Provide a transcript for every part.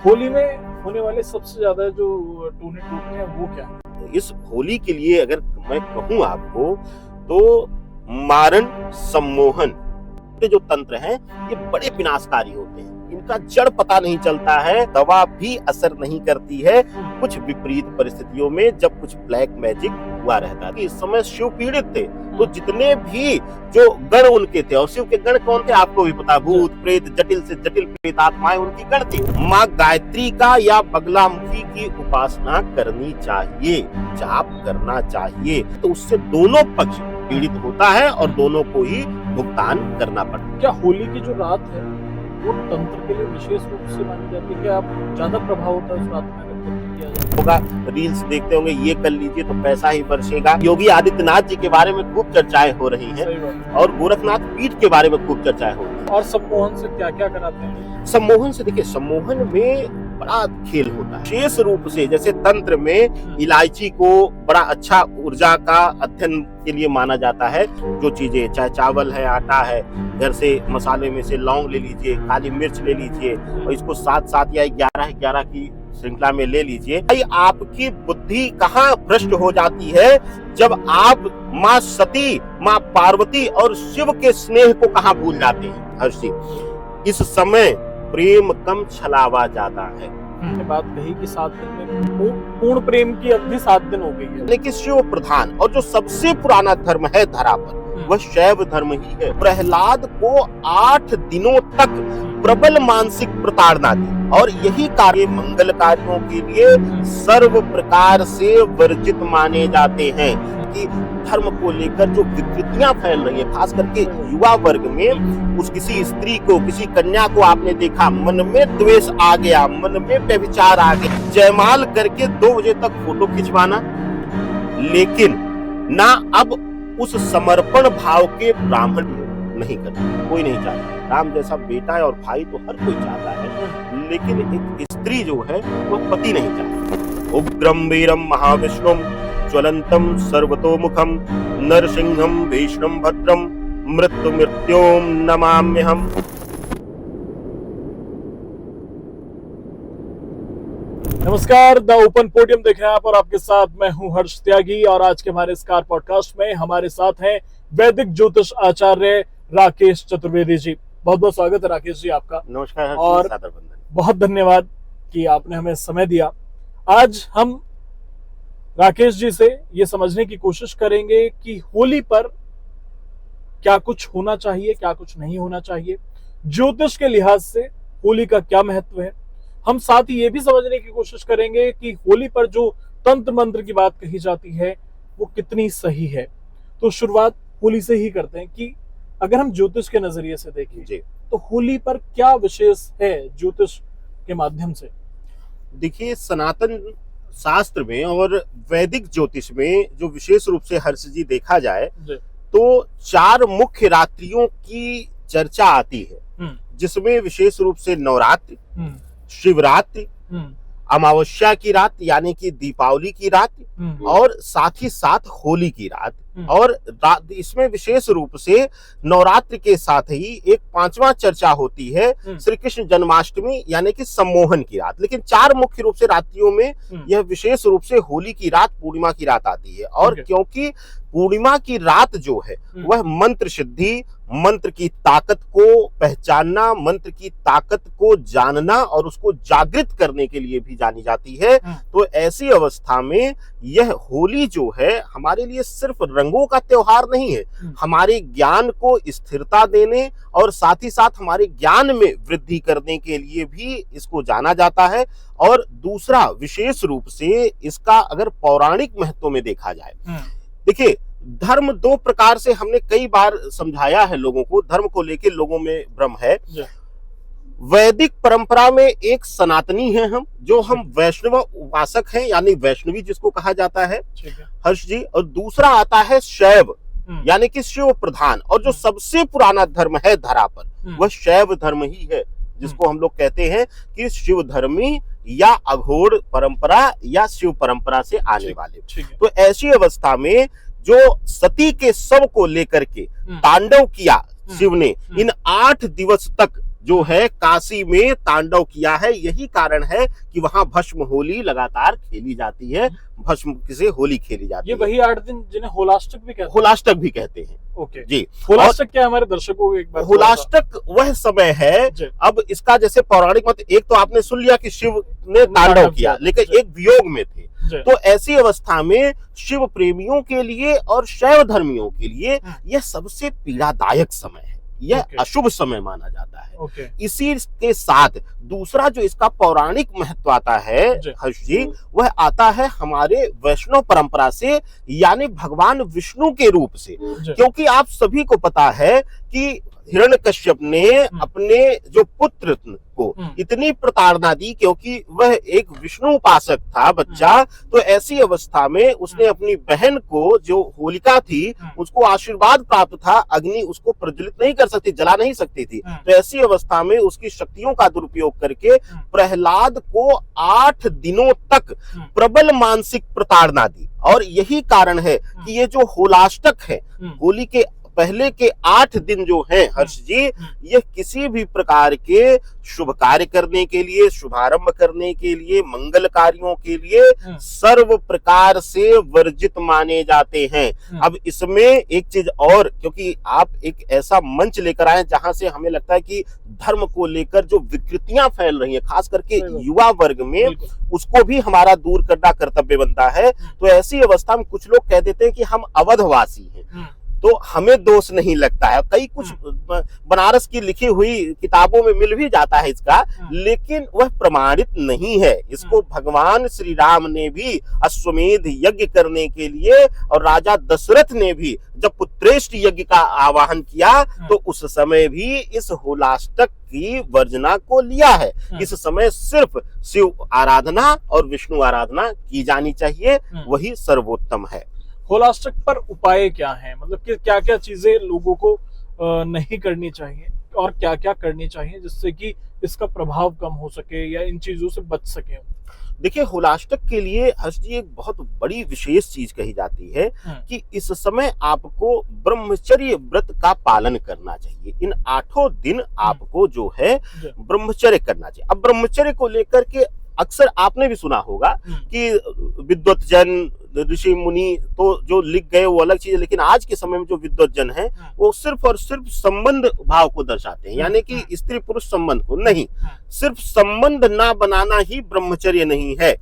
होली में होने वाले सबसे ज्यादा जो टूने टूटते हैं वो क्या है? इस होली के लिए अगर मैं कहूं आपको तो मारण सम्मोहन के जो तंत्र हैं ये बड़े विनाशकारी होते हैं। इनका जड़ पता नहीं चलता है, दवा भी असर नहीं करती है। कुछ विपरीत परिस्थितियों में जब कुछ ब्लैक मैजिक हुआ रहता है। इस समय शिव पीड़ित थे तो जितने भी जो गण उनके थे, और शिव के गण कौन थे आपको भी पता, भूत प्रेत जटिल से जटिल प्रेत आत्माएं उनकी गण थी। माँ गायत्री का या बगलामुखी की उपासना करनी चाहिए, जाप करना चाहिए, तो उससे दोनों पक्ष पीड़ित होता है और दोनों को ही भुगतान करना पड़ता है। क्या होली की जो रात है वो तंत्र के लिए विशेष रूप से मानी जाती है? क्या आप ज्यादा प्रभाव होता है उस रात में अगर तंत्र किया जाए? होगा, रील्स देखते होंगे, ये कर लीजिए तो पैसा ही बरसेगा। योगी आदित्यनाथ जी के बारे में खूब चर्चाएं हो रही हैं और गोरखनाथ पीठ के बारे में खूब चर्चाएं हो रही हैं। और सम्मोहन से क्या क्या कराते हैं? सम्मोहन से देखिए, सम्मोहन में बड़ा खेल होता है। विशेष रूप से जैसे तंत्र में इलायची को बड़ा अच्छा ऊर्जा का अध्ययन के लिए माना जाता है। जो चीजें चाहे चावल है, आटा है, घर से मसाले में से लौंग ले लीजिए, काली मिर्च ले लीजिए और इसको 7-7 या 11-11 की श्रृंखला में ले लीजिए। भाई आपकी बुद्धि कहाँ भ्रष्ट हो जाती है जब आप माँ सती, माँ पार्वती और शिव के स्नेह को कहाँ भूल जाते हैं। हर्षी, इस समय प्रेम कम छलावा ज्यादा है। बात कही कि 7 दिन में पूर्ण प्रेम की अवधि 7 दिन हो गई है। लेकिन शिव प्रधान और जो सबसे पुराना धर्म है धरा पर वह शैव धर्म ही है। प्रहलाद को 8 दिनों तक प्रबल मानसिक प्रताड़ना दी और यही कार्य मंगल कार्यों के लिए सर्व प्रकार से वर्जित माने जाते हैं। कि धर्म को लेकर जो विकृतियां फैल रही है, खास करके युवा वर्ग में, उस किसी स्त्री को, किसी कन्या को आपने देखा, मन में द्वेष आ गया, मन में व्यभिचार आ गया, जयमाल करके 2 बजे तक फोटो खिंचवाना। लेकिन ना अब उस समर्पण भाव के ब्राह्मण नहीं करते, कोई नहीं चाहता। राम जैसा बेटा और भाई तो हर कोई चाहता है, लेकिन एक स्त्री जो है वह पति नहीं चाहती। उग्रम वीरम महाविष्णुम ज्वलंतम सर्वतोमुखम नरसिंहम भीष्णम भद्रम मृत्यु मृत्योम नमाम्यहम्। नमस्कार, द ओपन पोडियम देख रहे हैं आप और आपके साथ मैं हूं हर्ष त्यागी। और आज के हमारे स्कार पॉडकास्ट में हमारे साथ हैं वैदिक ज्योतिष आचार्य राकेश चतुर्वेदी जी। बहुत बहुत स्वागत है राकेश जी आपका। नमस्कार और बहुत धन्यवाद कि आपने हमें समय दिया। आज हम राकेश जी से ये समझने की कोशिश करेंगे कि होली पर क्या कुछ होना चाहिए, क्या कुछ नहीं होना चाहिए, ज्योतिष के लिहाज से होली का क्या महत्व है। हम साथ ही ये भी समझने की कोशिश करेंगे कि होली पर जो तंत्र मंत्र की बात कही जाती है वो कितनी सही है। तो शुरुआत होली से ही करते हैं कि अगर हम ज्योतिष के नजरिए से देखें तो होली पर क्या विशेष है ज्योतिष के माध्यम से? देखिए, सनातन शास्त्र में और वैदिक ज्योतिष में जो विशेष रूप से हर्ष जी देखा जाए तो 4 मुख्य रात्रियों की चर्चा आती है, जिसमें विशेष रूप से नवरात्रि, शिवरात्रि, अमावस्या की रात यानी कि दीपावली की रात और साथ ही साथ होली की रात। और इसमें विशेष रूप से नवरात्रि के साथ ही एक 5वां चर्चा होती है, श्री कृष्ण जन्माष्टमी यानी कि सम्मोहन की रात। लेकिन 4 मुख्य रूप से रात्रियों में यह विशेष रूप से होली की रात, पूर्णिमा की रात आती है। और क्योंकि पूर्णिमा की रात जो है वह मंत्र सिद्धि, मंत्र की ताकत को पहचानना, मंत्र की ताकत को जानना और उसको जागृत करने के लिए भी जानी जाती है। तो ऐसी अवस्था में यह होली जो है हमारे लिए सिर्फ रंगों का त्योहार नहीं है, हमारे ज्ञान को स्थिरता देने और साथ ही साथ हमारे ज्ञान में वृद्धि करने के लिए भी इसको जाना जाता है। और दूसरा विशेष रूप से इसका अगर पौराणिक महत्व में देखा जाए, देखिए धर्म 2 प्रकार से हमने कई बार समझाया है लोगों को, धर्म को लेकर लोगों में भ्रम है। वैदिक परंपरा में एक सनातनी है हम, जो हम वैष्णव उपासक हैं यानी वैष्णवी जिसको कहा जाता है हर्ष जी, और दूसरा आता है शैव यानी कि शिव प्रधान। और जो सबसे पुराना धर्म है धरा पर वह शैव धर्म ही है, जिसको हम लोग कहते हैं कि शिव धर्मी या अघोर परंपरा या शिव परंपरा से आने वाले। तो ऐसी अवस्था में जो सती के शव को लेकर के तांडव किया शिव ने, इन 8 दिवस तक जो है काशी में तांडव किया है। यही कारण है कि वहां भस्म होली लगातार खेली जाती है, भस्म से होली खेली जाती ये है। वही 8 दिन जिन्हें होलाष्टक भी कहते हैं। होलाष्टक भी कहते हैं। ओके जी, होलाष्टक क्या है हमारे दर्शकों को एक बार होलाष्टक वह समय है, जी। अब इसका जैसे पौराणिक मत, एक तो आपने सुन लिया कि शिव ने तांडव किया, लेकिन जी। एक वियोग में थे। जी। तो ऐसी अवस्था में शिव प्रेमियों के लिए और शैव धर्मियों के लिए यह सबसे पीड़ादायक समय है, यह अशुभ समय माना जाता है। इसी के साथ दूसरा जो इसका पौराणिक महत्व आता है हर्ष जी, वह आता है हमारे वैष्णव परंपरा से, यानी भगवान विष्णु के रूप से। क्योंकि आप सभी को पता है कि हिरण्यकश्यप ने अपने जो पुत्र को इतनी प्रताड़ना दी, क्योंकि वह एक विष्णु उपासक था बच्चा। तो ऐसी अवस्था में उसने अपनी बहन को, जो होलिका थी, उसको आशीर्वाद प्राप्त था, अग्नि उसको प्रज्वलित नहीं कर सकती, जला नहीं सकती थी। तो ऐसी अवस्था में उसकी शक्तियों का दुरुपयोग करके प्रहलाद को 8 दिनों तक प्रबल मानसिक प्रताड़ना दी। और यही कारण है कि ये जो होलाष्टक है, होली के पहले के 8 दिन जो हैं हर्ष जी, ये किसी भी प्रकार के शुभ कार्य करने के लिए, शुभारंभ करने के लिए, मंगल कार्यों के लिए सर्व प्रकार से वर्जित माने जाते हैं। अब इसमें एक चीज और, क्योंकि आप एक ऐसा मंच लेकर आए जहां से हमें लगता है कि धर्म को लेकर जो विकृतियां फैल रही हैं, खास करके युवा वर्ग में, उसको भी हमारा दूर करना कर्तव्य बनता है। तो ऐसी अवस्था में कुछ लोग कह देते हैं कि हम अवधवासी हैं, तो हमें दोष नहीं लगता है। कई कुछ बनारस की लिखी हुई किताबों में मिल भी जाता है इसका, लेकिन वह प्रमाणित नहीं है। इसको भगवान श्री राम ने भी अश्वमेध यज्ञ करने के लिए, और राजा दशरथ ने भी जब पुत्रेष्ट यज्ञ का आवाहन किया, तो उस समय भी इस होलाष्टक की वर्जना को लिया है। इस समय सिर्फ शिव आराधना और विष्णु आराधना की जानी चाहिए, वही सर्वोत्तम है। होलाष्टक पर उपाय क्या है, मतलब कि क्या क्या चीजें लोगों को नहीं करनी चाहिए और क्या क्या करनी चाहिए जिससे कि इसका प्रभाव कम हो सके या इन चीजों से बच सके? देखिए, होलाष्टक के लिए हर्ष जी एक बहुत बड़ी विशेष चीज कही जाती है कि इस समय आपको ब्रह्मचर्य व्रत का पालन करना चाहिए। इन 8 दिन आपको जो है ब्रह्मचर्य करना चाहिए। अब ब्रह्मचर्य को लेकर के अक्सर आपने भी सुना होगा कि विद्वतजन, ऋषि मुनि तो जो लिख गए वो अलग चीज है, लेकिन आज के समय में जो विद्वतजन है वो सिर्फ और सिर्फ संबंध भाव को दर्शाते हैं, यानी कि स्त्री पुरुष संबंध को नहीं। सिर्फ संबंध ना बनाना ही ब्रह्मचर्य नहीं है,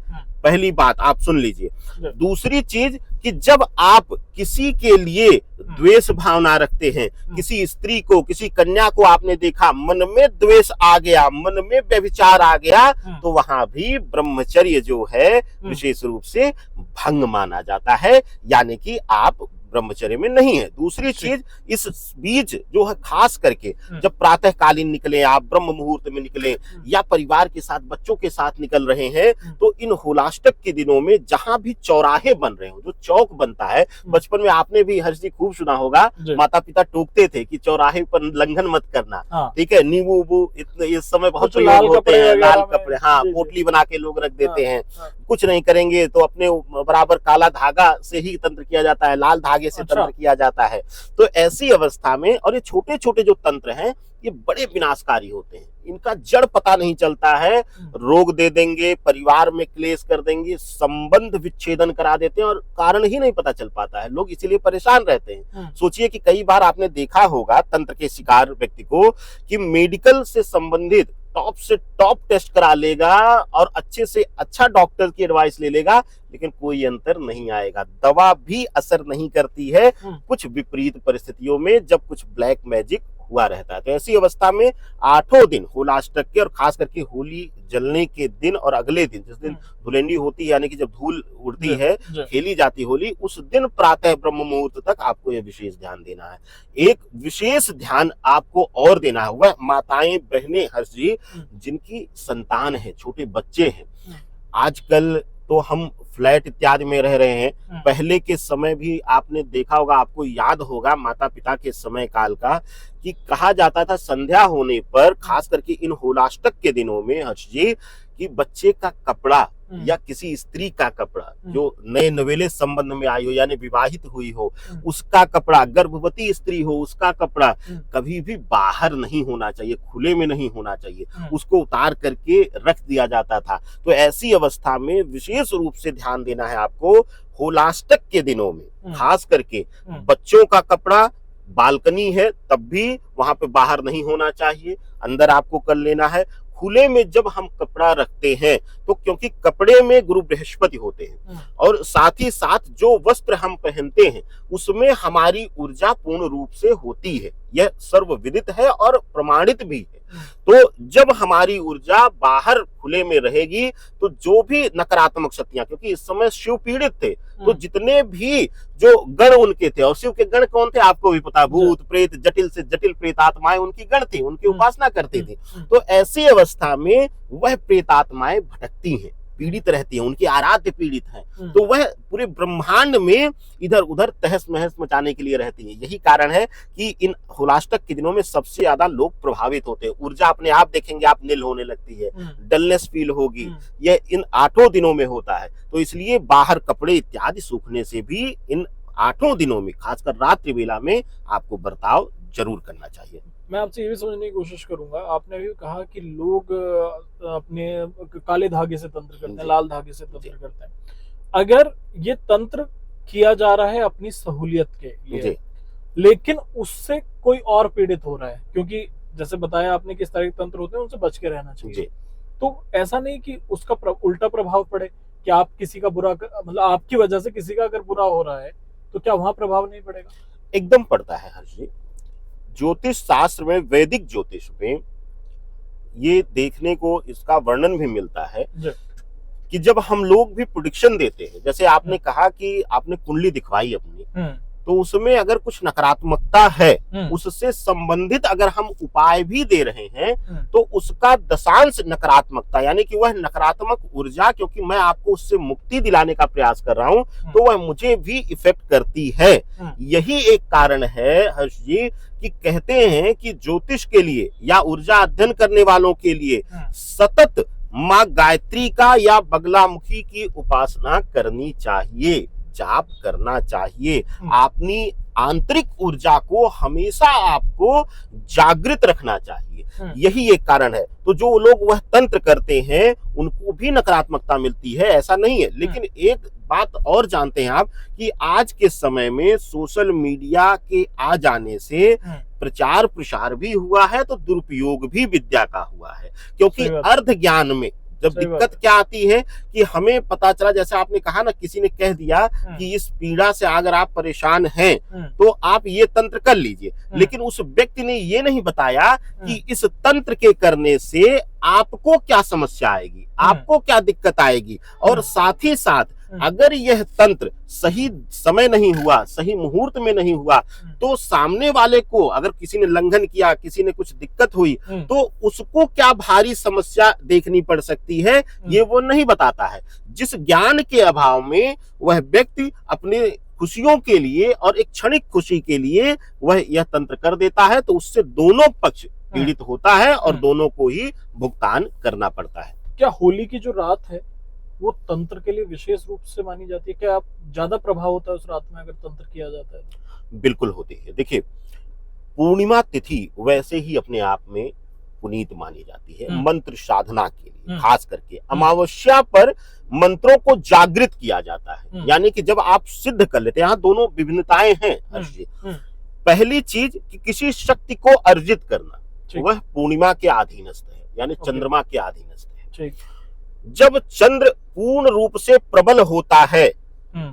पहली बात आप सुन लीजिए। दूसरी चीज कि जब आप किसी के लिए द्वेष भावना रखते हैं, किसी स्त्री को, किसी कन्या को आपने देखा, मन में द्वेष आ गया, मन में व्यभिचार आ गया, तो वहां भी ब्रह्मचर्य जो है विशेष रूप से भंग माना जाता है, यानी कि आप ब्रह्मचर्य में नहीं है। दूसरी चीज, इस बीच जो है खास करके जब प्रातः कालीन निकले, आप ब्रह्म मुहूर्त में निकले या परिवार के साथ, बच्चों के साथ निकल रहे हैं, तो इन होलाष्टक के दिनों में जहां भी चौराहे बन रहे हो, जो चौक बनता है, बचपन में आपने भी हर्ष जी खूब सुना होगा, माता पिता टोकते थे कि चौराहे पर लंघन मत करना, ठीक है, नींबू उबू इतने इस समय बहुत प्रयोग होते हैं, लाल कपड़े, हाँ, पोटली बना के लोग रख देते हैं, कुछ नहीं करेंगे तो अपने बराबर काला धागा से ही तंत्र किया जाता है, लाल धागे से तंत्र किया जाता है। तो ऐसी अवस्था में, और ये छोटे छोटे जो तंत्र हैं ये बड़े विनाशकारी होते हैं, इनका जड़ पता नहीं चलता है, रोग दे देंगे, परिवार में क्लेश कर देंगे, संबंध विच्छेदन करा देते हैं, और कारण ही नहीं पता चल पाता है, लोग इसीलिए परेशान रहते हैं। सोचिए कि कई बार आपने देखा होगा तंत्र के शिकार व्यक्ति को कि मेडिकल से संबंधित टॉप से टॉप टेस्ट करा लेगा और अच्छे से अच्छा डॉक्टर की एडवाइस ले लेगा, लेकिन कोई अंतर नहीं आएगा, दवा भी असर नहीं करती है कुछ विपरीत परिस्थितियों में, जब कुछ ब्लैक मैजिक हुआ रहता है। तो ऐसी अवस्था में 8 दिन होलाष्टक के, और खास करके होली जलने के दिन और अगले दिन, जिस दिन धुलेंडी होती है, यानी कि जब धूल उड़ती है, खेली जाती होली, उस दिन प्रातः ब्रह्म मुहूर्त तक आपको यह विशेष ध्यान देना है। एक विशेष ध्यान आपको और देना है, वह माताएं बहनें हर्ष जी जिनकी संतान है, छोटे बच्चे हैं। आजकल तो हम फ्लैट इत्यादि में रह रहे हैं, पहले के समय भी आपने देखा होगा, आपको याद होगा माता पिता के समय काल का, कि कहा जाता था संध्या होने पर, खास करके इन होलाष्टक के दिनों में हर्ष जी, कि बच्चे का कपड़ा या किसी स्त्री का कपड़ा जो नए नवेले संबंध में आई हो यानी विवाहित हुई हो, उसका कपड़ा, गर्भवती स्त्री हो उसका कपड़ा कभी भी बाहर नहीं होना चाहिए, खुले में नहीं होना चाहिए, उसको उतार करके रख दिया जाता था। तो ऐसी अवस्था में विशेष रूप से ध्यान देना है आपको। होलाष्टक के दिनों में खास करके बच्चों का कपड़ा, बालकनी है तब भी वहां पे बाहर नहीं होना चाहिए, अंदर आपको कर लेना है। खुले में जब हम कपड़ा रखते हैं तो क्योंकि कपड़े में गुरु बृहस्पति होते हैं और साथ ही साथ जो वस्त्र हम पहनते हैं उसमें हमारी ऊर्जा पूर्ण रूप से होती है, यह सर्वविदित है और प्रमाणित भी है। तो जब हमारी ऊर्जा बाहर खुले में रहेगी तो जो भी नकारात्मक शक्तियां, क्योंकि इस समय शिव पीड़ित थे तो जितने भी जो गण उनके थे, और शिव के गण कौन थे आपको भी पता, भूत प्रेत, जटिल से जटिल प्रेतात्माएं उनकी गण थी, उनकी उपासना करती थी। तो ऐसी अवस्था में वह प्रेतात्माएं भटकती हैं, पीड़ित रहती हैं, उनकी आराध्य पीड़ित हैं, तो वह पूरे ब्रह्मांड में इधर उधर तहस महस मचाने के लिए रहती हैं। यही कारण है कि इन होलाष्टक के दिनों में सबसे ज्यादा लोग प्रभावित होते हैं। ऊर्जा अपने आप देखेंगे आप नील होने लगती है, डलनेस फील होगी, यह इन 8 दिनों में होता है। तो इसलिए बाहर कपड़े इत्यादि सूखने से भी इन 8 दिनों में खासकर रात्रि वेला में आपको बर्ताव जरूर करना चाहिए। मैं आपसे ये भी समझने की कोशिश करूंगा, आपने भी कहा कि लोग अपने काले धागे से तंत्र करते हैं, लाल धागे से तंत्र करते हैं। अगर ये तंत्र किया जा रहा है अपनी सहूलियत के लिए, लेकिन उससे कोई और पीड़ित हो रहा है, क्योंकि जैसे बताया आपने किस तरह के तंत्र होते हैं उनसे बच के रहना चाहिए, तो ऐसा नहीं कि उसका उल्टा प्रभाव पड़े कि आप किसी का बुरा, मतलब आपकी वजह से किसी का अगर बुरा हो रहा है तो क्या वहां प्रभाव नहीं पड़ेगा? एकदम पड़ता है हर्ष जी। ज्योतिष शास्त्र में, वैदिक ज्योतिष में ये देखने को इसका वर्णन भी मिलता है कि जब हम लोग भी प्रेडिक्शन देते हैं, जैसे आपने कहा कि आपने कुंडली दिखवाई अपनी, तो उसमें अगर कुछ नकारात्मकता है उससे संबंधित अगर हम उपाय भी दे रहे हैं तो उसका दशांश नकारात्मकता यानी कि वह नकारात्मक ऊर्जा, क्योंकि मैं आपको उससे मुक्ति दिलाने का प्रयास कर रहा हूं तो वह मुझे भी इफेक्ट करती है। यही एक कारण है हर्ष जी कि कहते हैं कि ज्योतिष के लिए या ऊर्जा अध्ययन करने वालों के लिए सतत माँ गायत्री का या बगलामुखी की उपासना करनी चाहिए, जाप करना चाहिए। अपनी आंतरिक ऊर्जा को हमेशा आपको जागृत रखना चाहिए, यही एक कारण है। तो जो लोग वह तंत्र करते हैं उनको भी नकारात्मकता मिलती है, ऐसा नहीं है। लेकिन एक बात और जानते हैं आप कि आज के समय में सोशल मीडिया के आ जाने से प्रचार प्रसार भी हुआ है तो दुरुपयोग भी विद्या का हुआ है, क्योंकि अर्ध ज्ञान में जब दिक्कत क्या आती है कि हमें पता चला, जैसे आपने कहा ना, किसी ने कह दिया कि इस पीड़ा से अगर आप परेशान हैं तो आप ये तंत्र कर लीजिए, लेकिन उस व्यक्ति ने ये नहीं बताया कि इस तंत्र के करने से आपको क्या समस्या आएगी, आपको क्या दिक्कत आएगी, और साथ ही साथ अगर यह तंत्र सही समय नहीं हुआ, सही मुहूर्त में नहीं हुआ, तो सामने वाले को अगर किसी ने लंघन किया, किसी ने कुछ दिक्कत हुई, तो उसको क्या भारी समस्या देखनी पड़ सकती है, ये वो नहीं बताता है। जिस ज्ञान के अभाव में वह व्यक्ति अपने खुशियों के लिए और एक क्षणिक खुशी के लिए वह यह तंत्र कर देता है, तो उससे दोनों पक्ष पीड़ित होता है और दोनों को ही भुगतान करना पड़ता है। क्या होली की जो रात है वो तंत्र के लिए विशेष रूप से मानी जाती है? क्या आप ज्यादा प्रभाव होता है उस रात में अगर तंत्र किया जाता है? बिल्कुल होती है। देखिए, पूर्णिमा तिथि वैसे ही अपने आप में पुनीत मानी जाती है मंत्र साधना के लिए। खास करके अमावस्या पर मंत्रों को जागृत किया जाता है, यानी कि जब आप सिद्ध कर लेते हैं, यहाँ दोनों विभिन्नताएं हैं हर्ष जी। पहली चीज कि किसी शक्ति को अर्जित करना, वह पूर्णिमा के अधीनस्थ है, यानी चंद्रमा के अधीनस्थ है। जब चंद्र पूर्ण रूप से प्रबल होता है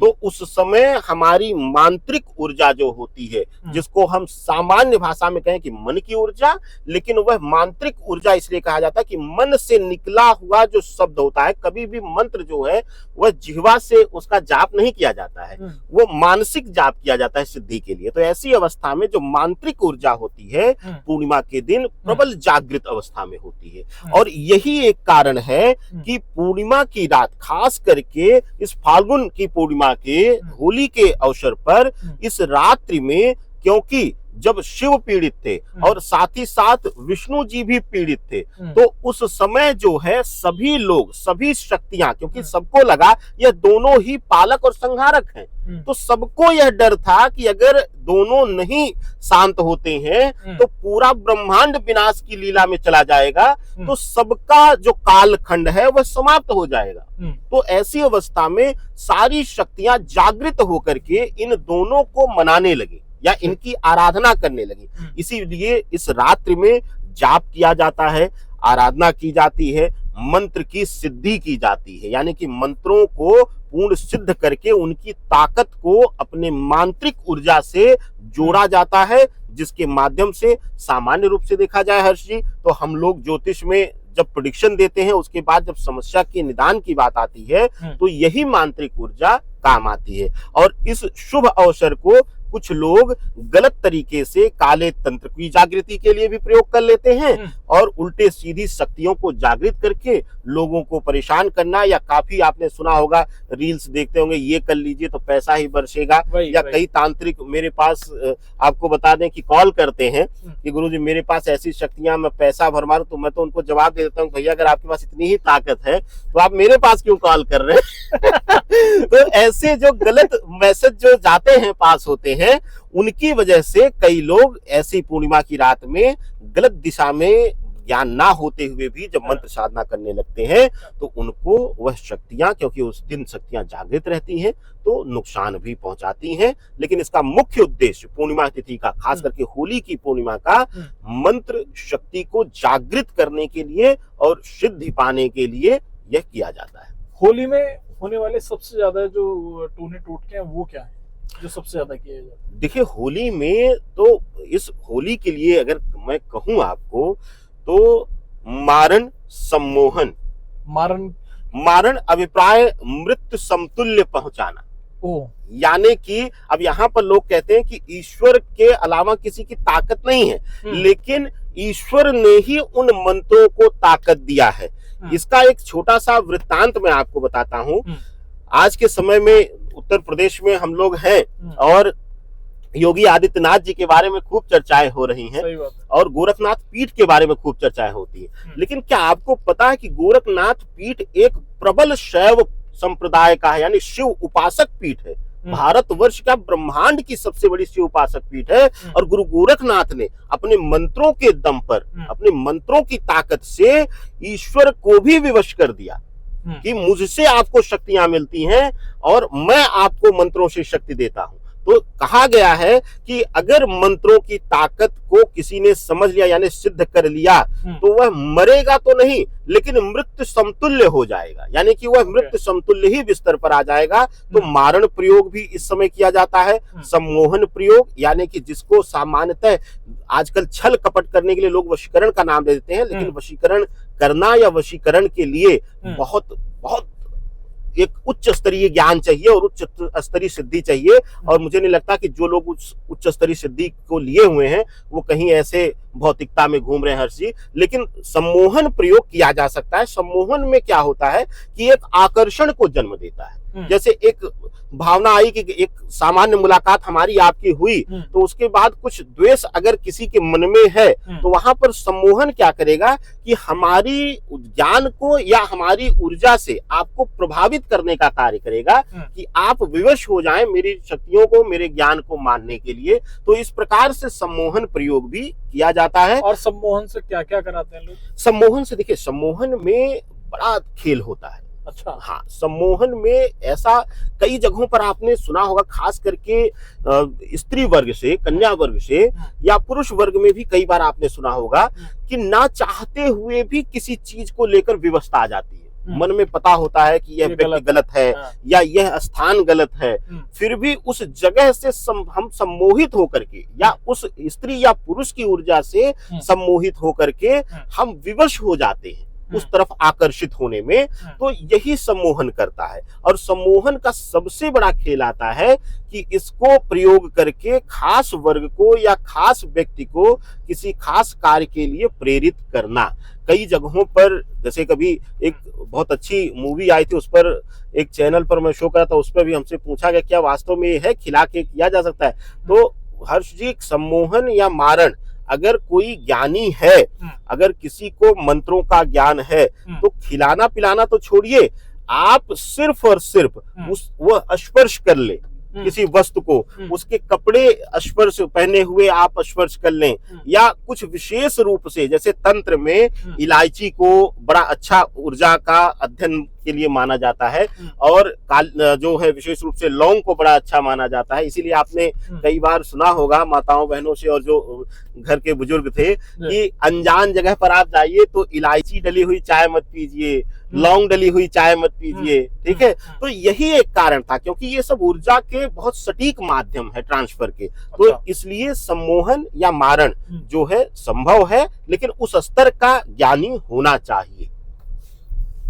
तो उस समय हमारी मांत्रिक ऊर्जा जो होती है, जिसको हम सामान्य भाषा में कहें कि मन की ऊर्जा, लेकिन वह मांत्रिक ऊर्जा इसलिए कहा जाता है कि मन से निकला हुआ जो शब्द होता है, कभी भी मंत्र जो है वह जिह्वा से उसका जाप नहीं किया जाता है, वो मानसिक जाप किया जाता है सिद्धि के लिए। तो ऐसी अवस्था में जो मांत्रिक ऊर्जा होती है पूर्णिमा के दिन प्रबल जागृत अवस्था में होती है। और यही एक कारण है कि पूर्णिमा की रात, खास करके इस फाल्गुन की पूर्णिमा के होली के अवसर पर इस रात्रि में, क्योंकि जब शिव पीड़ित थे और साथ ही साथ विष्णु जी भी पीड़ित थे, तो उस समय जो है सभी लोग, सभी शक्तियां, क्योंकि सबको लगा यह दोनों ही पालक और संहारक हैं, तो सबको यह डर था कि अगर दोनों नहीं शांत होते हैं तो पूरा ब्रह्मांड विनाश की लीला में चला जाएगा, तो सबका जो कालखंड है वह समाप्त हो जाएगा। तो ऐसी अवस्था में सारी शक्तियां जागृत होकर के इन दोनों को मनाने लगी या इनकी आराधना करने लगी। इसीलिए इस रात्रि में जाप किया जाता है, आराधना की जाती है, मंत्र की सिद्धि की जाती है, यानी कि मंत्रों को पूर्ण सिद्ध करके उनकी ताकत को अपने मांत्रिक ऊर्जा से जोड़ा जाता है, जिसके माध्यम से सामान्य रूप से देखा जाए हर्ष जी, तो हम लोग ज्योतिष में जब प्रेडिक्शन देते हैं उसके बाद जब समस्या के निदान की बात आती है तो यही मांत्रिक ऊर्जा काम आती है। और इस शुभ अवसर को कुछ लोग गलत तरीके से काले तंत्र की जागृति के लिए भी प्रयोग कर लेते हैं और उल्टे सीधी शक्तियों को जागृत करके लोगों को परेशान करना, या काफी आपने सुना होगा, रील्स देखते होंगे, ये कर लीजिए तो पैसा ही बरसेगा, या कई तांत्रिक मेरे पास आपको बता दें कि कॉल करते हैं कि गुरुजी मेरे पास ऐसी शक्तियां, मैं पैसा भर मारूं, तो मैं तो उनको जवाब दे देता हूं, भैया अगर आपके पास इतनी ही ताकत है तो आप मेरे पास क्यों कॉल कर रहे हैं। तो ऐसे जो गलत मैसेज जो जाते हैं, पास होते हैं, उनकी वजह से कई लोग ऐसी पूर्णिमा की रात में गलत दिशा में ज्ञान ना होते हुए भी जब मंत्र साधना करने लगते हैं तो उनको वह शक्तियां, क्योंकि उस दिन शक्तियां जागृत रहती हैं, तो नुकसान भी पहुंचाती हैं। लेकिन इसका मुख्य उद्देश्य पूर्णिमा तिथि का, खास करके होली की पूर्णिमा का, मंत्र शक्ति को जागृत करने के लिए और सिद्धि पाने के लिए यह किया जाता है। होली में होने वाले सबसे ज्यादा जो टूने टोटके हैं वो क्या है जो सबसे ज्यादा किया जाता है? देखिए होली में तो, इस होली के लिए अगर मैं कहूं आपको तो मारण सम्मोहन, मारण अभिप्राय मृत्यु समतुल्य पहुंचाना, यानी कि अब यहाँ पर लोग कहते हैं कि ईश्वर के अलावा किसी की ताकत नहीं है, लेकिन ईश्वर ने ही उन मंत्रों को ताकत दिया है। इसका एक छोटा सा वृत्तांत मैं आपको बताता हूँ। आज के समय में उत्तर प्रदेश में हम लोग हैं और योगी आदित्यनाथ जी के बारे में खूब चर्चाएं हो रही हैं और गोरखनाथ पीठ के बारे में खूब चर्चाएं होती है। लेकिन क्या आपको पता है कि गोरखनाथ पीठ एक प्रबल शैव संप्रदाय का है, यानी शिव उपासक पीठ है। भारतवर्ष का ब्रह्मांड की सबसे बड़ी शिव उपासक पीठ है और गुरु गोरखनाथ ने अपने मंत्रों के दम पर, अपने मंत्रों की ताकत से ईश्वर को भी विवश कर दिया कि मुझसे आपको शक्तियां मिलती हैं और मैं आपको मंत्रों से शक्ति देता हूं। तो कहा गया है कि अगर मंत्रों की ताकत को किसी ने समझ लिया, यानी सिद्ध कर लिया, तो वह मरेगा तो नहीं, लेकिन मृत्यु समतुल्य हो जाएगा, यानी कि वह मृत्यु समतुल्य ही बिस्तर पर आ जाएगा। तो मारण प्रयोग भी इस समय किया जाता है, सम्मोहन प्रयोग, यानी कि जिसको सामान्यतः आजकल छल कपट करने के लिए लोग वशीकरण का नाम दे देते हैं, लेकिन वशीकरण करना या वशीकरण के लिए बहुत बहुत एक उच्च स्तरीय ज्ञान चाहिए और उच्च स्तरीय सिद्धि चाहिए। और मुझे नहीं लगता कि जो लोग उच्च स्तरीय सिद्धि को लिए हुए हैं वो कहीं ऐसे भौतिकता में घूम रहे हैं हर्ष जी। लेकिन सम्मोहन प्रयोग किया जा सकता है। सम्मोहन में क्या होता है कि एक आकर्षण को जन्म देता है। जैसे एक भावना आई कि एक सामान्य मुलाकात हमारी आपकी हुई, तो उसके बाद कुछ द्वेष अगर किसी के मन में है तो वहां पर सम्मोहन क्या करेगा कि हमारी ज्ञान को या हमारी ऊर्जा से आपको प्रभावित करने का कार्य करेगा कि आप विवश हो जाएं मेरी शक्तियों को, मेरे ज्ञान को मानने के लिए। तो इस प्रकार से सम्मोहन प्रयोग भी किया जाता है। और सम्मोहन से क्या क्या कराते हैं लोग? सम्मोहन से देखिए, सम्मोहन में बड़ा खेल होता है। अच्छा, हाँ, सम्मोहन में ऐसा कई जगहों पर आपने सुना होगा, खास करके स्त्री वर्ग से, कन्या वर्ग से या पुरुष वर्ग में भी कई बार आपने सुना होगा कि ना चाहते हुए भी किसी चीज को लेकर विवशता आ जाती है। मन में पता होता है कि यह व्यक्ति गलत है या यह स्थान गलत है, फिर भी उस जगह से हम सम्मोहित होकर के या उस स्त्री या पुरुष की ऊर्जा से सम्मोहित होकर के हम विवश हो जाते हैं उस तरफ आकर्षित होने में। तो यही सम्मोहन करता है। और सम्मोहन का सबसे बड़ा खेल आता है कि इसको प्रयोग करके खास वर्ग को या खास व्यक्ति को किसी खास कार्य के लिए प्रेरित करना। कई जगहों पर, जैसे कभी एक बहुत अच्छी मूवी आई थी, उस पर एक चैनल पर मैं शो करा था, उस पर भी हमसे पूछा गया क्या वास्तव में ये है, खिला के किया जा सकता है? तो हर्ष जी, सम्मोहन या मारण, अगर कोई ज्ञानी है, अगर किसी को मंत्रों का ज्ञान है, तो खिलाना पिलाना तो छोड़िए, आप सिर्फ और सिर्फ वह स्पर्श कर ले किसी वस्तु को, उसके कपड़े स्पर्श पहने हुए आप स्पर्श कर लें, या कुछ विशेष रूप से, जैसे तंत्र में इलायची को बड़ा अच्छा ऊर्जा का अध्ययन के लिए माना जाता है, और जो है विशेष रूप से लौंग को बड़ा अच्छा माना जाता है। इसीलिए आपने कई बार सुना होगा माताओं बहनों से और जो घर के बुजुर्ग थे कि अनजान जगह पर आप जाइए तो इलायची डली हुई चाय मत पीजिए, लौंग डली हुई चाय मत पीजिए, ठीक है। तो यही एक कारण था, क्योंकि ये सब ऊर्जा के बहुत सटीक माध्यम है ट्रांसफर के। तो इसलिए सम्मोहन या मारण जो है संभव है, लेकिन उस स्तर का ज्ञानी होना चाहिए।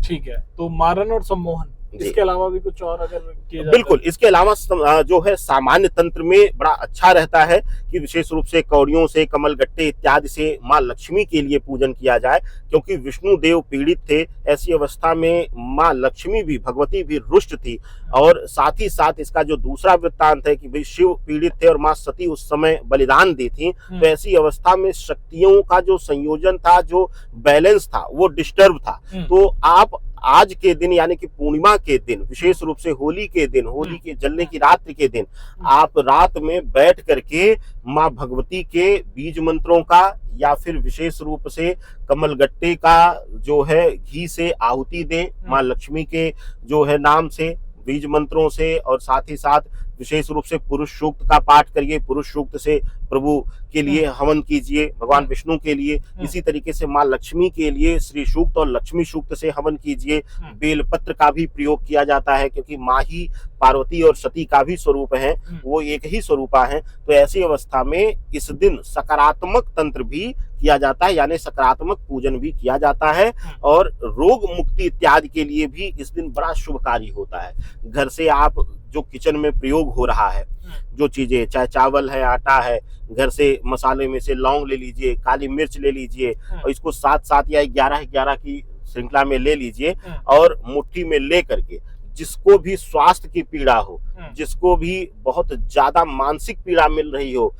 ठीक है, तो मारण और सम्मोहन, इसके अलावा भी कुछ और अगर किया जाए? बिल्कुल, इसके अलावा जो है सामान्य तंत्र में बड़ा अच्छा रहता है कि विशेष रूप से कौड़ियों से, कमलगट्टे इत्यादि से माँ लक्ष्मी के लिए पूजन किया जाए, क्योंकि विष्णु देव पीड़ित थे। ऐसी अवस्था में माँ लक्ष्मी भी, भगवती भी रुष्ट थी। और साथ ही साथ इसका जो दूसरा वृत्तांत है कि भाई शिव पीड़ित थे और माँ सती उस समय बलिदान दी थी, तो ऐसी अवस्था में शक्तियों का जो संयोजन था, जो बैलेंस था, वो डिस्टर्ब था। तो आप आज के दिन यानी कि पूर्णिमा के दिन, विशेष रूप से होली के दिन, होली के जलने की रात्रि के दिन, आप रात में बैठ करके माँ भगवती के बीज मंत्रों का या फिर विशेष रूप से कमलगट्टे का जो है घी से आहुति दें माँ लक्ष्मी के जो है नाम से, बीज मंत्रों से, और साथ ही साथ विशेष रूप से पुरुष सूक्त का पाठ करिए, पुरुष सूक्त से प्रभु के लिए हवन कीजिए, भगवान विष्णु के लिए, इसी तरीके से माँ लक्ष्मी के लिए श्री सूक्त और लक्ष्मी सूक्त से हवन कीजिए। बेलपत्र का भी प्रयोग किया जाता है, क्योंकि माँ ही पार्वती और सती का भी स्वरूप है, वो एक ही स्वरूपा है। तो ऐसी अवस्था में इस दिन सकारात्मक तंत्र भी किया जाता है, यानी सकारात्मक पूजन भी किया जाता है, और रोग मुक्ति इत्यादि के लिए भी इस दिन बड़ा शुभकारी होता है। घर से आप जो किचन में प्रयोग हो रहा है, जो चीजें, चाहे चावल है, आटा है, घर से मसाले में से लौंग ले लीजिए, काली मिर्च ले लीजिए, और इसको 7-7 या 11-11 की श्रृंखला में ले लीजिए, और मुट्ठी में ले करके जिसको भी स्वास्थ्य की पीड़ा हो, जिसको भी बहुत ज्यादा मानसिक पीड़ा मिल रही हो,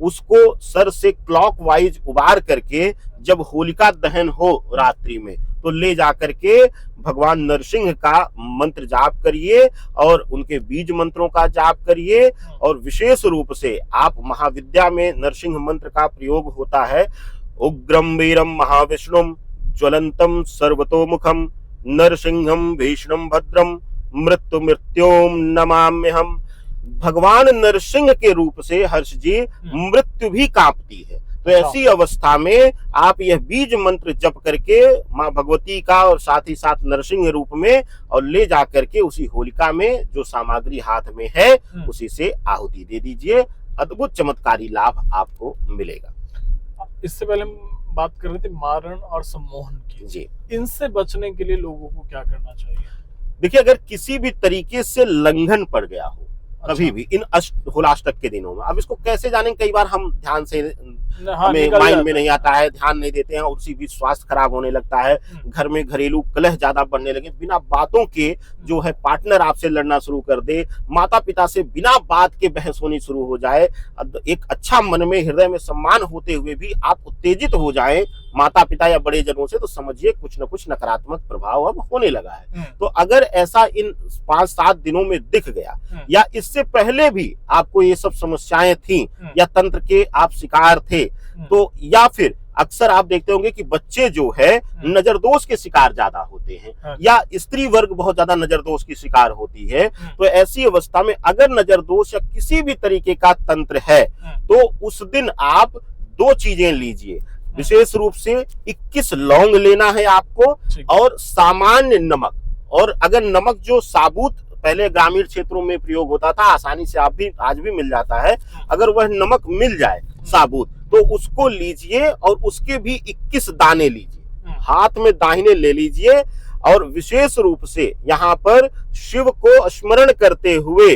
उसको सर से क्लॉकवाइज उबार करके जब होलिका दहन हो रात्रि में, तो ले जाकर के भगवान नरसिंह का मंत्र जाप करिए, और उनके बीज मंत्रों का जाप करिए। और विशेष रूप से आप महाविद्या में नरसिंह मंत्र का प्रयोग होता है, उग्रम वीरम महाविष्णुम ज्वलंतम सर्वतोमुखम नरसिंहम भीषणम भद्रम मृत्यु मृत्योम नमाम्यहम। भगवान नरसिंह के रूप से हर्ष जी मृत्यु भी कांपती है। तो ऐसी अवस्था में आप यह बीज मंत्र जप करके माँ भगवती का और साथ ही साथ नरसिंह रूप में, और ले जा करके उसी होलिका में जो सामग्री हाथ में है उसी से आहुति दे दीजिए। अद्भुत चमत्कारी लाभ आपको मिलेगा। इससे पहले हम बात कर रहे थे मारण और सम्मोहन की जी, इनसे बचने के लिए लोगों को क्या करना चाहिए? देखिए, अगर किसी भी तरीके से लंघन पड़ गया हो कभी भी इन होलाष्टक के दिनों में, अब इसको कैसे जानें, कई बार हम ध्यान से हमें माइंड में नहीं आता है, ध्यान नहीं देते हैं, और उसी बीच स्वास्थ्य खराब होने लगता है, घर में घरेलू कलह ज्यादा बढ़ने लगे, बिना बातों के जो है पार्टनर आपसे लड़ना शुरू कर दे, माता पिता से बिना बात के बहस होनी शुरू हो जाए, एक अच्छा मन में हृदय में सम्मान होते हुए भी आप उत्तेजित हो जाएं माता पिता या बड़े जनों से, तो समझिए कुछ न कुछ नकारात्मक प्रभाव अब होने लगा है। तो अगर ऐसा इन 5-7 दिनों में दिख गया, या इससे पहले भी आपको ये सब समस्याएं थी, या तंत्र के आप शिकार थे, तो या फिर अक्सर आप देखते होंगे कि बच्चे जो है नजर दोष के शिकार ज्यादा होते हैं, या स्त्री वर्ग बहुत ज्यादा नजर दोष की शिकार होती है। तो ऐसी अवस्था में अगर नजर दोष या किसी भी तरीके का तंत्र है, तो उस दिन आप 2 चीजें लीजिए। विशेष रूप से 21 लौंग लेना है आपको, और सामान्य नमक, और अगर नमक जो साबुत पहले ग्रामीण क्षेत्रों में प्रयोग होता था, आसानी से आप भी आज भी मिल जाता है, अगर वह नमक मिल जाए साबुत, तो उसको लीजिए, और उसके भी 21 दाने लीजिए, हाथ में दाहिने ले लीजिए, और विशेष रूप से यहाँ पर शिव को स्मरण करते हुए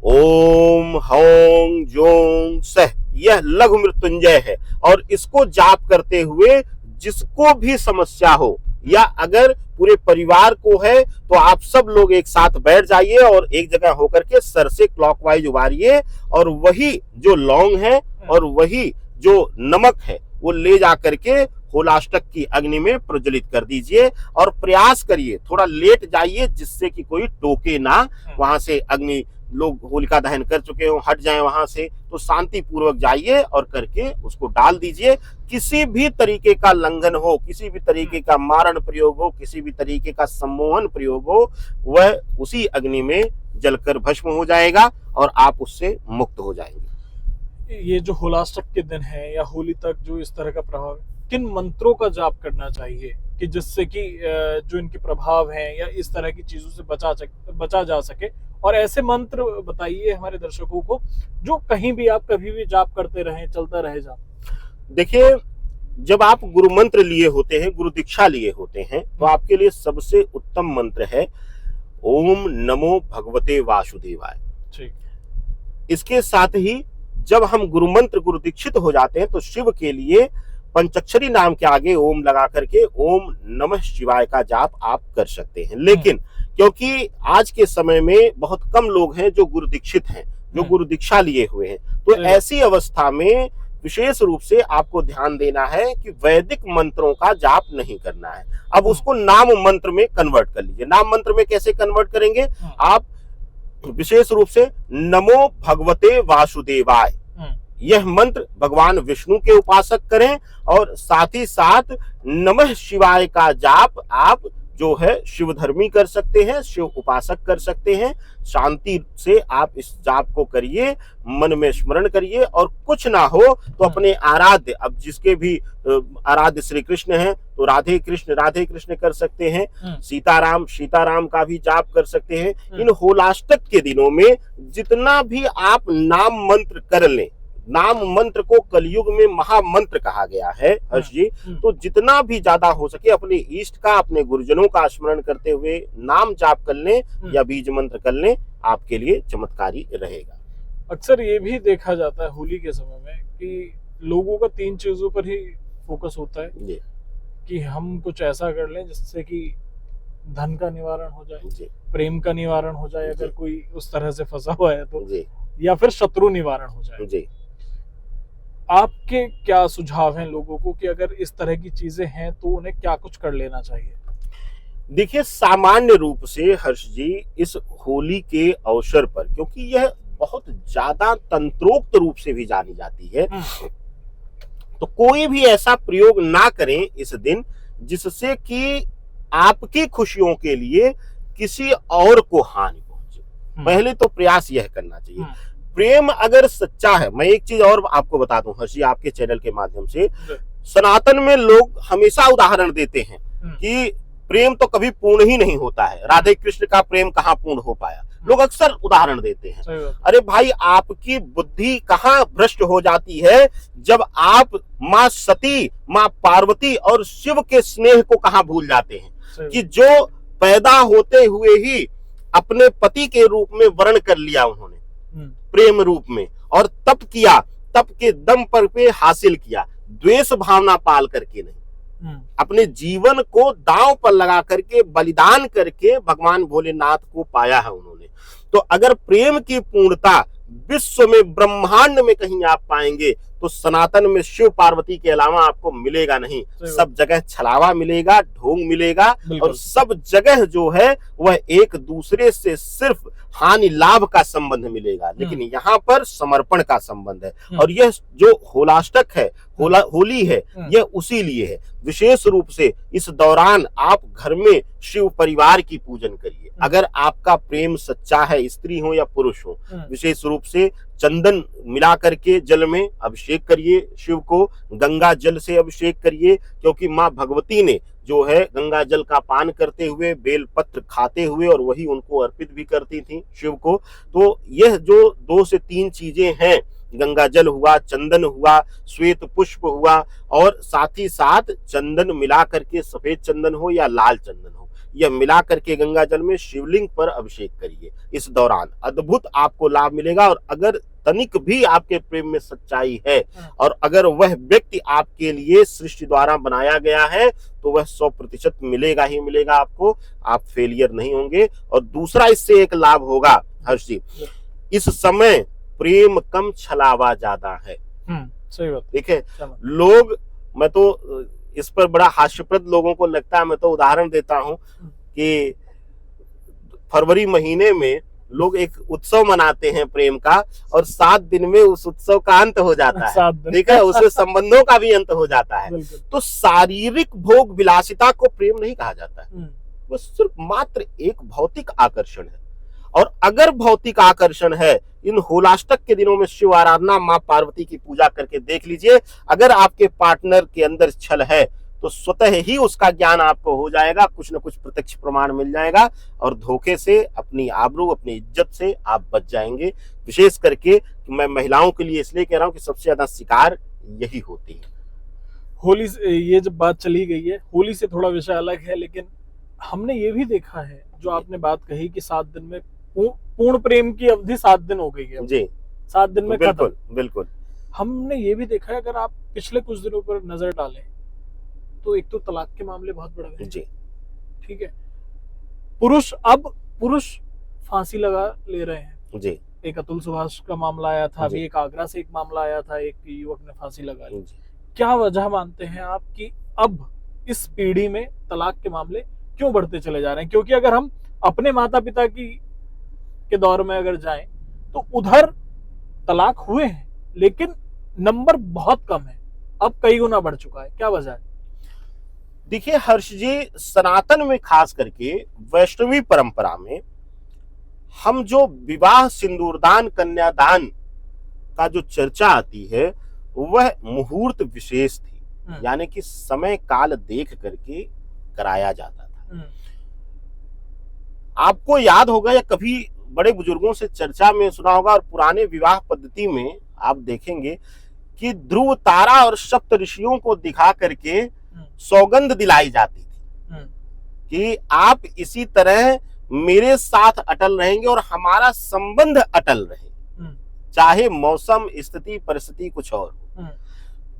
ओम हौं जों सह, यह लघु मृत्युंजय है, और इसको जाप करते हुए जिसको भी समस्या हो या अगर पूरे परिवार को है तो आप सब लोग एक साथ बैठ जाइए और एक जगह होकर के सर से क्लॉकवाइज उबारिए और वही जो लौंग है और वही जो नमक है वो ले जा करके होलाष्टक की अग्नि में प्रज्वलित कर दीजिए और प्रयास करिए थोड़ा लेट जाइए जिससे कि कोई टोके ना, वहां से अग्नि लोग होलिका दहन कर चुके हो हट जाएं वहां से, तो शांति पूर्वक जाइए और करके उसको डाल दीजिए। किसी भी तरीके का लंघन हो, किसी भी तरीके का मारण प्रयोग हो, किसी भी तरीके का सम्मोहन प्रयोग हो, वह उसी अग्नि में जलकर भस्म हो जाएगा और आप उससे मुक्त हो जाएंगे। ये जो होलाष्टक के दिन है या होली तक जो इस तरह का प्रभाव है, किन मंत्रों का जाप करना चाहिए कि जिससे कि जो इनके प्रभाव हैं या इस तरह की चीजों से बचा जा सके? और ऐसे मंत्र बताइए हमारे दर्शकों को जो कहीं भी आप कभी भी जाप करते रहें, चलता रहे जाप। देखिए, जब आप गुरु मंत्र लिए होते हैं, गुरु दीक्षा लिए होते हैं, तो आपके लिए सबसे उत्तम मंत्र है ओम नमो भगवते वासुदेवाय। ठीक। इसके साथ ही जब हम गुरु मंत्र गुरु दीक्षित हो जाते हैं तो शिव के लिए पंचाक्षरी नाम के आगे ओम लगा करके ओम नमः शिवाय का जाप आप कर सकते हैं। लेकिन क्योंकि आज के समय में बहुत कम लोग हैं जो गुरु दीक्षित हैं, जो गुरु दीक्षा लिए हुए हैं, तो ऐसी अवस्था में विशेष रूप से आपको ध्यान देना है कि वैदिक मंत्रों का जाप नहीं करना है। अब उसको नाम मंत्र में कन्वर्ट कर लीजिए। नाम मंत्र में कैसे कन्वर्ट करेंगे? आप विशेष रूप से नमो भगवते वासुदेवाय, यह मंत्र भगवान विष्णु के उपासक करें और साथ ही साथ नमः शिवाय का जाप आप जो है शिव धर्मी कर सकते हैं, शिव उपासक कर सकते हैं। शांति से आप इस जाप को करिए, मन में स्मरण करिए और कुछ ना हो तो अपने आराध्य, अब जिसके भी आराध्य श्री कृष्ण हैं तो राधे कृष्ण कर सकते हैं, सीताराम का भी जाप कर सकते हैं। इन होलाष्टक के दिनों में जितना भी आप नाम मंत्र कर लें, नाम मंत्र को कलयुग में महामंत्र कहा गया है हर्ष जी, तो जितना भी ज्यादा हो सके अपने इष्ट का, अपने गुरुजनों का स्मरण करते हुए नाम जाप कर लें या बीज मंत्र कर लें, आपके लिए चमत्कारी रहेगा। अक्सर ये भी देखा जाता है होली के समय में कि लोगों का 3 चीजों पर ही फोकस होता है कि हम कुछ ऐसा कर लें जिससे कि धन का निवारण हो जाए, प्रेम का निवारण हो जाए अगर कोई उस तरह से फंसा हुआ है तो, या फिर शत्रु निवारण हो जाए। आपके क्या सुझाव हैं लोगों को कि अगर इस तरह की चीजें हैं तो उन्हें क्या कुछ कर लेना चाहिए? देखिए, सामान्य रूप से हर्ष जी इस होली के अवसर पर, क्योंकि यह बहुत ज्यादा तंत्रोक्त रूप से भी जानी जाती है, तो कोई भी ऐसा प्रयोग ना करें इस दिन जिससे कि आपकी खुशियों के लिए किसी और को हानि पहुंचे। पहले तो प्रयास यह करना चाहिए। प्रेम अगर सच्चा है, मैं एक चीज और आपको बता दूं हर्षी, आपके चैनल के माध्यम से, सनातन में लोग हमेशा उदाहरण देते हैं कि प्रेम तो कभी पूर्ण ही नहीं होता है, राधे कृष्ण का प्रेम कहाँ पूर्ण हो पाया, लोग अक्सर उदाहरण देते हैं। अरे भाई, आपकी बुद्धि कहाँ भ्रष्ट हो जाती है जब आप माँ सती, माँ पार्वती और शिव के स्नेह को कहाँ भूल जाते हैं कि जो पैदा होते हुए ही अपने पति के रूप में वर्ण कर लिया उन्होंने प्रेम रूप में, और तप किया, तप के दम पर पे हासिल किया, द्वेष भावना पाल करके नहीं, अपने जीवन को दांव पर लगा करके बलिदान करके भगवान भोलेनाथ को पाया है उन्होंने। तो अगर प्रेम की पूर्णता विश्व में, ब्रह्मांड में कहीं आप पाएंगे तो सनातन में शिव पार्वती के अलावा आपको मिलेगा नहीं। सब जगह छलावा मिलेगा, ढोंग मिलेगा और सब जगह जो है वह एक दूसरे से सिर्फ हानि लाभ का संबंध मिलेगा, लेकिन यहाँ पर समर्पण का संबंध है। और यह जो होलाष्टक है, होली है, यह उसी लिए है। विशेष रूप से इस दौरान आप घर में शिव परिवार की पूजन करिए। अगर आपका प्रेम सच्चा है, स्त्री हो या पुरुष हो, विशेष रूप से चंदन मिला करके जल में अभिषेक करिए, शिव को गंगा जल से अभिषेक करिए, क्योंकि माँ भगवती ने जो है गंगा जल का पान करते हुए, बेल पत्र खाते हुए और वही उनको अर्पित भी करती थी शिव को। तो यह जो 2 से 3 चीजें हैं, गंगा जल हुआ, चंदन हुआ, श्वेत पुष्प हुआ, और साथ ही साथ चंदन मिला करके, सफेद चंदन हो या लाल चंदन हो, यह मिला करके गंगा जल में शिवलिंग पर अभिषेक करिए। इस दौरान अद्भुत आपको लाभ मिलेगा। और अगर तनिक भी आपके प्रेम में सच्चाई है और अगर वह व्यक्ति आपके लिए सृष्टि द्वारा बनाया गया है तो वह 100% मिलेगा ही मिलेगा आपको, आप फेलियर नहीं होंगे। और दूसरा इससे एक लाभ होगा हर्ष जी, इस समय प्रेम कम छलावा ज्यादा है। सही बात। ठीक है, लोग, मैं तो इस पर बड़ा हास्यप्रद लोगों को लगता है, मैं तो उदाहरण देता हूं कि फरवरी महीने में लोग एक उत्सव मनाते हैं प्रेम का और 7 दिन में उस उत्सव का अंत हो जाता है। ठीक है, उससे संबंधों का भी अंत हो जाता है। तो शारीरिक भोग विलासिता को प्रेम नहीं कहा जाता है, वो सिर्फ मात्र एक भौतिक आकर्षण है। और अगर भौतिक आकर्षण है, इन होलाष्टक के दिनों में शिव आराधना, मां पार्वती की पूजा करके देख लीजिए, अगर आपके पार्टनर के अंदर छल है तो स्वतः ही उसका ज्ञान आपको हो जाएगा, कुछ न कुछ प्रत्यक्ष प्रमाण मिल जाएगा और धोखे से, अपनी आबरू, अपनी इज्जत से आप बच जाएंगे। विशेष करके मैं महिलाओं के लिए इसलिए कह रहा हूं कि सबसे ज्यादा शिकार यही होती है। होली से ये जब बात चली गई है, होली से थोड़ा विषय अलग है, लेकिन हमने ये भी देखा है, जो आपने बात कही कि 7 दिन में पूर्ण प्रेम की अवधि 7 दिन हो गई है जी, 7 दिन में बिल्कुल बिल्कुल। हमने ये भी देखा है, अगर आप पिछले कुछ दिनों पर नजर डालें तो एक तो तलाक के मामले बहुत बढ़ गए जी। ठीक है, पुरुष फांसी लगा ले रहे हैं जी। एक अतुल सुभाष का मामला आया था, अभी एक आगरा से एक मामला आया था, एक युवक ने फांसी लगा ली। क्या वजह मानते हैं आप कि अब इस पीढ़ी में तलाक के मामले क्यों बढ़ते चले जा रहे हैं? क्योंकि अगर हम अपने माता पिता के दौर में अगर जाएं तो उधर तलाक हुए हैं लेकिन नंबर बहुत कम है, अब कई गुना बढ़ चुका है। क्या वजह है? देखिए हर्ष जी, सनातन में खास करके वैष्णवी परंपरा में हम जो विवाह, सिंदूरदान, कन्यादान का जो चर्चा आती है वह मुहूर्त विशेष थी, यानी कि समय काल देख करके कराया जाता था। आपको याद होगा या कभी बड़े बुजुर्गों से चर्चा में सुना होगा, और पुराने विवाह पद्धति में आप देखेंगे कि ध्रुव तारा और सप्त ऋषियों को दिखा करके सौगंध दिलाई जाती थी कि आप इसी तरह मेरे साथ अटल रहेंगे और हमारा संबंध अटल रहे, चाहे मौसम, स्थिति, परिस्थिति कुछ और हो।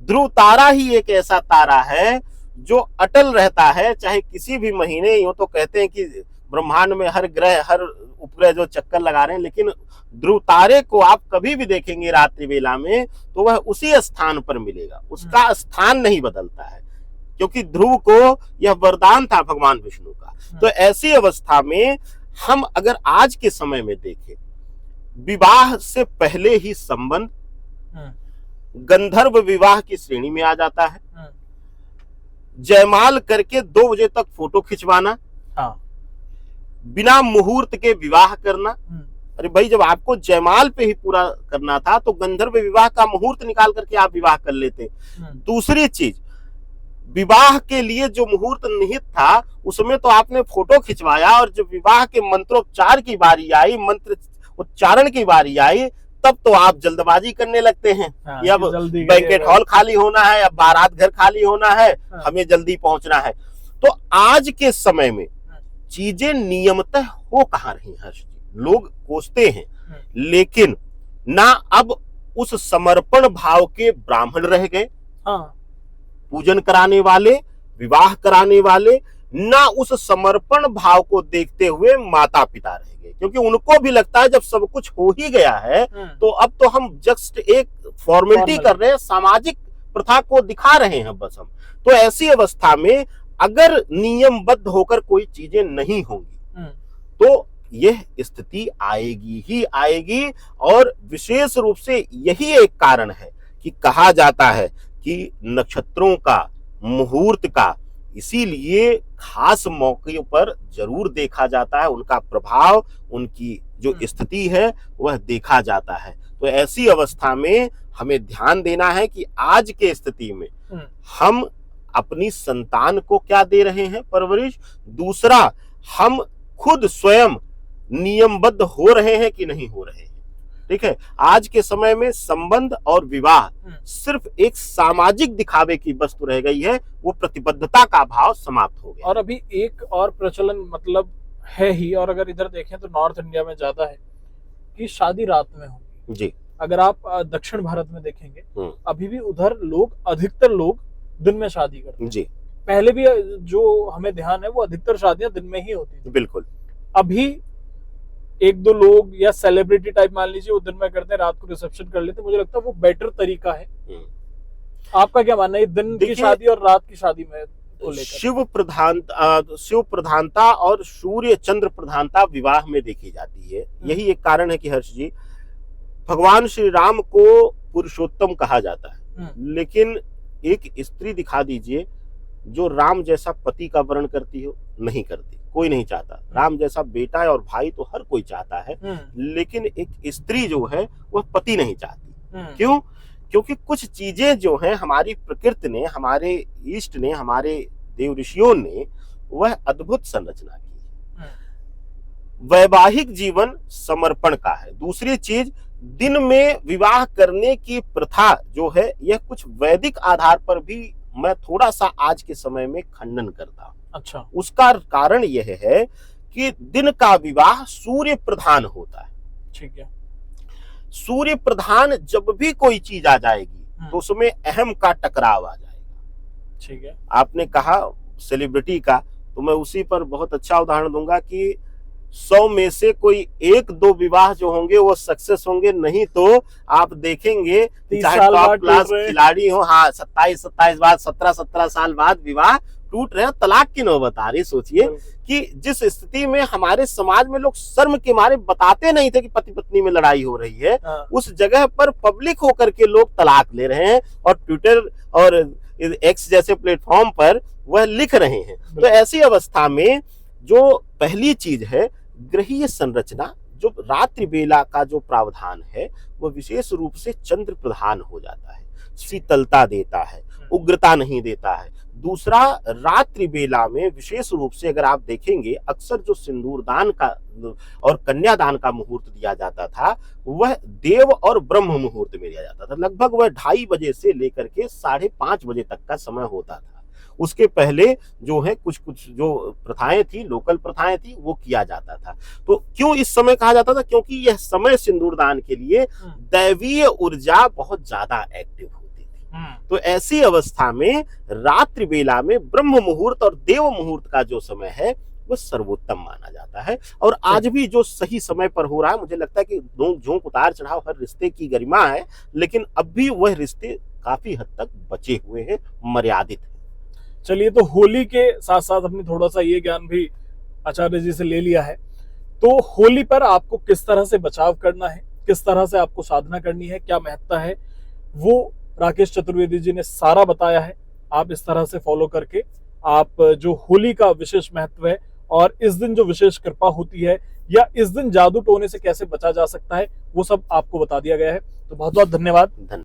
ध्रुव तारा ही एक ऐसा तारा है जो अटल रहता है, चाहे किसी भी महीने। यूं तो कहते हैं कि ब्रह्मांड में हर ग्रह, हर उपग्रह जो चक्कर लगा रहे हैं, लेकिन ध्रुव तारे को आप कभी भी देखेंगे रात्रि वेला में तो वह उसी स्थान पर मिलेगा, उसका स्थान नहीं बदलता है, क्योंकि ध्रुव को यह वरदान था भगवान विष्णु का। तो ऐसी अवस्था में हम अगर आज के समय में देखें, विवाह से पहले ही संबंध गंधर्व विवाह की श्रेणी में आ जाता है। जयमाल करके 2 बजे तक फोटो खिंचवाना, बिना मुहूर्त के विवाह करना। अरे भाई, जब आपको जयमाल पे ही पूरा करना था तो गंधर्व विवाह का मुहूर्त निकाल करके आप विवाह कर लेते। दूसरी चीज, विवाह के लिए जो मुहूर्त निहित था उसमें तो आपने फोटो खिंचवाया, और जब विवाह के मंत्रोच्चार की बारी आई, मंत्र उच्चारण की बारी आई, तब तो आप जल्दबाजी करने लगते हैं। या बैंकेट हॉल खाली होना है, या बारात घर खाली होना है, हमें जल्दी पहुंचना है। तो आज के समय में चीजें नियमतः हो कहां रही हर्ष जी, लोग कोसते हैं, लेकिन ना अब उस समर्पण भाव के ब्राह्मण रह गए, पूजन कराने वाले, विवाह कराने वाले, ना उस समर्पण भाव को देखते हुए माता पिता रह गए, क्योंकि उनको भी लगता है जब सब कुछ हो ही गया है तो अब तो हम जस्ट एक फॉर्मेलिटी कर रहे हैं, सामाजिक प्रथा को दिखा रहे हैं बस हम। तो ऐसी अवस्था में अगर नियमबद्ध होकर कोई चीजें नहीं होंगी तो यह स्थिति आएगी ही आएगी। और विशेष रूप से यही एक कारण है कि कहा जाता है कि नक्षत्रों का, मुहूर्त का इसीलिए खास मौके पर जरूर देखा जाता है, उनका प्रभाव, उनकी जो स्थिति है वह देखा जाता है। तो ऐसी अवस्था में हमें ध्यान देना है कि आज के स्थिति में हम अपनी संतान को क्या दे रहे हैं परवरिश, दूसरा हम खुद स्वयं नियमबद्ध हो रहे हैं कि नहीं हो रहे हैं। ठीक है, आज के समय में संबंध और विवाह सिर्फ एक सामाजिक दिखावे की वस्तु रह गई है, वो प्रतिबद्धता का भाव समाप्त हो गया। और अभी एक और प्रचलन मतलब है ही, और अगर इधर देखें तो नॉर्थ इंडिया में ज्यादा है कि शादी रात में होगी जी। अगर आप दक्षिण भारत में देखेंगे, अभी भी उधर अधिकतर लोग दिन में शादी करते हैं। जी। पहले भी जो हमें ध्यान है वो अधिकतर शादियां दिन में ही होती थी। बिल्कुल। अभी एक दो लोग या सेलिब्रिटी टाइप मान लीजिए वो दिन में करते हैं, रात को रिसेप्शन कर लेते हैं। मुझे लगता है वो बेटर तरीका है। आपका क्या मानना है दिन की शादी और रात की शादी में को लेकर? शिव प्रधानता और सूर्य चंद्र प्रधानता विवाह में देखी जाती है। यही एक कारण है कि हर्ष जी, भगवान श्री राम को पुरुषोत्तम कहा जाता है, लेकिन एक स्त्री दिखा दीजिए जो राम जैसा पति का वर्ण करती हो। नहीं करती, कोई नहीं चाहता। राम जैसा बेटा और भाई तो हर कोई चाहता है, लेकिन एक स्त्री जो है वह पति नहीं चाहती। क्यों? क्योंकि कुछ चीजें जो हैं हमारी प्रकृति ने, हमारे ईष्ट ने, हमारे देव ऋषियों ने वह अद्भुत संरचना की है। वैवाहिक जीवन समर्पण का है। दूसरी चीज, दिन में विवाह करने की प्रथा जो है यह कुछ वैदिक आधार पर भी मैं थोड़ा सा आज के समय में खंडन करता हूं। अच्छा। उसका कारण यह है कि दिन का विवाह सूर्य प्रधान होता है। ठीक है। सूर्य प्रधान जब भी कोई चीज आ जाएगी तो उसमें अहम का टकराव आ जाएगा। ठीक है। आपने कहा सेलिब्रिटी का, तो मैं उसी पर बहुत अच्छा उदाहरण दूंगा कि 100 में से कोई 1-2 विवाह जो होंगे वो सक्सेस होंगे, नहीं तो आप देखेंगे चाहे टॉप क्लास खिलाड़ी हो, हाँ 27 बाद 17 साल बाद विवाह टूट रहे हैं, तलाक की नौबत आ रही। सोचिए कि जिस स्थिति में हमारे समाज में लोग शर्म के मारे बताते नहीं थे कि पति पत्नी में लड़ाई हो रही है, उस जगह पर पब्लिक होकर के लोग तलाक ले रहे हैं और ट्विटर और एक्स जैसे प्लेटफॉर्म पर वह लिख रहे हैं। तो ऐसी अवस्था में जो पहली चीज है, ग्रहीय संरचना, जो रात्रि बेला का जो प्रावधान है वह विशेष रूप से चंद्र प्रधान हो जाता है। शीतलता देता है, उग्रता नहीं देता है। दूसरा, रात्रि बेला में विशेष रूप से अगर आप देखेंगे, अक्सर जो सिंदूरदान का और कन्यादान का मुहूर्त दिया जाता था वह देव और ब्रह्म मुहूर्त में दिया जाता था। लगभग वह 2:30 बजे से लेकर के 5:30 बजे तक का समय होता था। उसके पहले जो है कुछ जो प्रथाएं थी, लोकल प्रथाएं थी, वो किया जाता था। तो क्यों इस समय कहा जाता था? क्योंकि यह समय सिंदूरदान के लिए दैवीय ऊर्जा बहुत ज्यादा एक्टिव होती थी। तो ऐसी अवस्था में रात्रि बेला में ब्रह्म मुहूर्त और देव मुहूर्त का जो समय है वो सर्वोत्तम माना जाता है। और आज भी जो सही समय पर हो रहा है, मुझे लगता है कि नोक झोंक उतार चढ़ाव हर रिश्ते की गरिमा है, लेकिन अब भी वह रिश्ते काफी हद तक बचे हुए हैं, मर्यादित है। चलिए, तो होली के साथ साथ हमने थोड़ा सा ये ज्ञान भी आचार्य जी से ले लिया है। तो होली पर आपको किस तरह से बचाव करना है, किस तरह से आपको साधना करनी है, क्या महत्ता है, वो राकेश चतुर्वेदी जी ने सारा बताया है। आप इस तरह से फॉलो करके आप जो होली का विशेष महत्व है और इस दिन जो विशेष कृपा होती है या इस दिन जादू टोने से कैसे बचा जा सकता है, वो सब आपको बता दिया गया है। तो बहुत बहुत धन्यवाद।